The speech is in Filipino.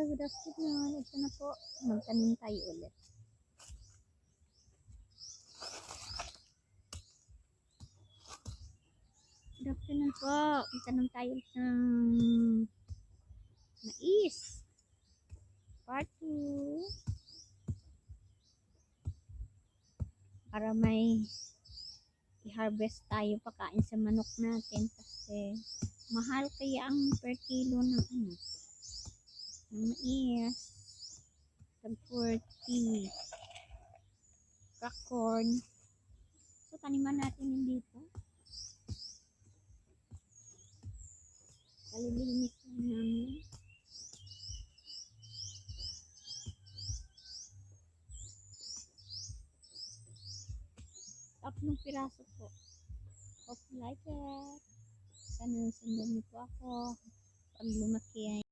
good afternoon. Ito na po, magtanim tayo ulit. Good afternoon po. Magtanim tayo ulit ng mais. Part 2. Para may i-harvest tayo pakain sa manok natin kasi mahal kaya ang per kilo ng ng mais. Tag 40. Crack corn. So taniman natin yun dito. Kalilinis lang namin. Tatlong piraso po. Hope you like it. Sana sundan niyo po ako. Pag lumaki ay